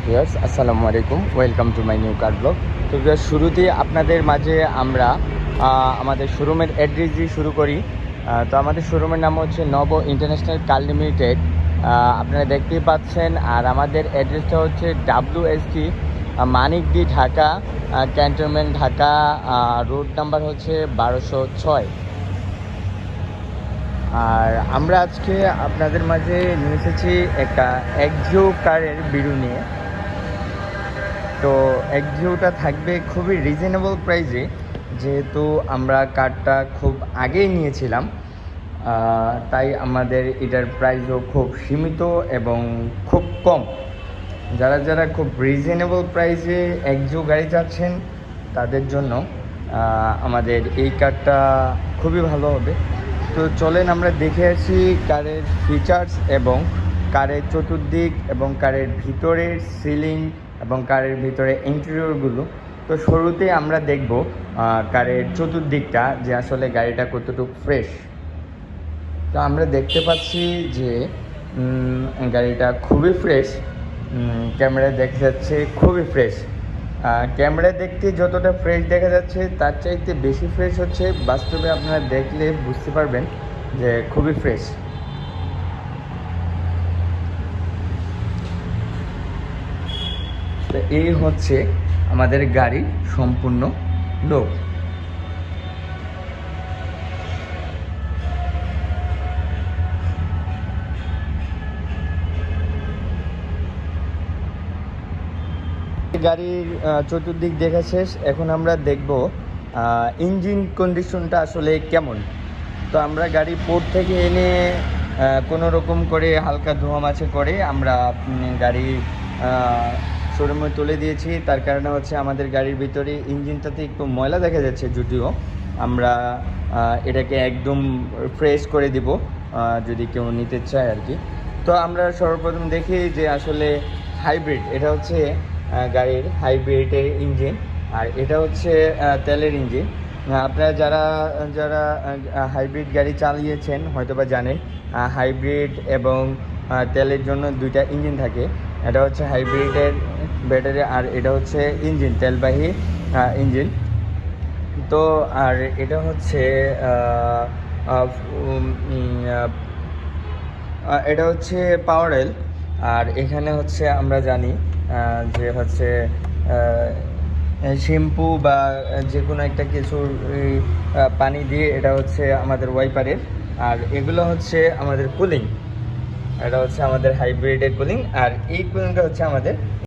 Viewers আসসালামু আলাইকুম, welcome to my new car blog. তো ভিউয়ার্স, শুরুতেই আপনাদের মাঝে আমরা আমাদের শোরুমের অ্যাড্রেস দিয়ে শুরু করি। তো আমাদের শোরুমের নাম হচ্ছে নব ইন্টারন্যাশনাল কার লিমিটেড। আপনারা দেখতেই পাচ্ছেন, আর আমাদের অ্যাড্রেসটা হচ্ছে WST Manikdi, Dhaka cantonment, Dhaka. Road number হচ্ছে 1206। আর আমরা আজকে আপনাদের মাঝে নিয়ে এসেছি একটা এক্সিও কারের ভিডিও নিয়ে। তো এক্সিওটা থাকবে খুবই রিজনেবল প্রাইসে, যেহেতু আমরা কারটা খুব আগেই নিয়েছিলাম, তাই আমাদের এটার প্রাইসও খুব সীমিত এবং খুব কম। যারা যারা খুব রিজনেবল প্রাইসে এক্সিও গাড়ি চাচ্ছেন তাদের জন্য আমাদের এই কারটা খুবই ভালো হবে। তো চলেন আমরা দেখে আসি কারের ফিচার্স এবং কারের চতুর্দিক এবং কারের ভিতরের সিলিং এবং কারের ভিতরে ইন্টেরিয়রগুলো। তো শুরুতে আমরা দেখব কারের চতুর্দিকটা, যে আসলে গাড়িটা কতটুকু ফ্রেশ। তো আমরা দেখতে পাচ্ছি যে গাড়িটা খুবই ফ্রেশ। ক্যামেরায় দেখা যাচ্ছে খুবই ফ্রেশ। ক্যামেরায় দেখতে যতটা ফ্রেশ দেখা যাচ্ছে তার চাইতে বেশি ফ্রেশ হচ্ছে বাস্তবে। আপনারা দেখলে বুঝতে পারবেন যে খুবই ফ্রেশ। তো এই হচ্ছে আমাদের গাড়ির সম্পূর্ণ লুক। গাড়ির চতুর্দিক দেখা শেষ, এখন আমরা দেখব ইঞ্জিন কন্ডিশনটা আসলে কেমন। তো আমরা গাড়ি পোর্ট থেকে এনে কোনো রকম করে হালকা ধোয়া মাছে করে আমরা গাড়ি শোরুমে তুলে দিয়েছি। তার কারণে হচ্ছে আমাদের গাড়ির ভিতরে ইঞ্জিনটাতে একটু ময়লা দেখা যাচ্ছে, যদিও আমরা এটাকে একদম ফ্রেশ করে দিব যদি কেউ নিতে চায় আর কি। তো আমরা সর্বপ্রথম দেখি যে আসলে হাইব্রিড, এটা হচ্ছে গাড়ির হাইব্রিডের ইঞ্জিন, আর এটা হচ্ছে তেলের ইঞ্জিন। আপনারা যারা যারা হাইব্রিড গাড়ি চালিয়েছেন হয়তো বা জানেন, হাইব্রিড এবং তেলের জন্য দুইটা ইঞ্জিন থাকে। এটা হচ্ছে হাইব্রিডের ব্যাটারি, আর এটা হচ্ছে ইঞ্জিন, তেলবাহী ইঞ্জিন। তো আর এটা হচ্ছে এটা হচ্ছে পাওয়ার অয়েল। আর এখানে হচ্ছে আমরা জানি যে হচ্ছে শ্যাম্পু বা যে কোনো একটা কিছুর পানি দিয়ে, এটা হচ্ছে আমাদের ওয়াইপারের। আর এগুলো হচ্ছে আমাদের কুলিং, এটা হচ্ছে আমাদের হাইব্রিডের কুলিং, আর এই কুলিংটা হচ্ছে আমাদের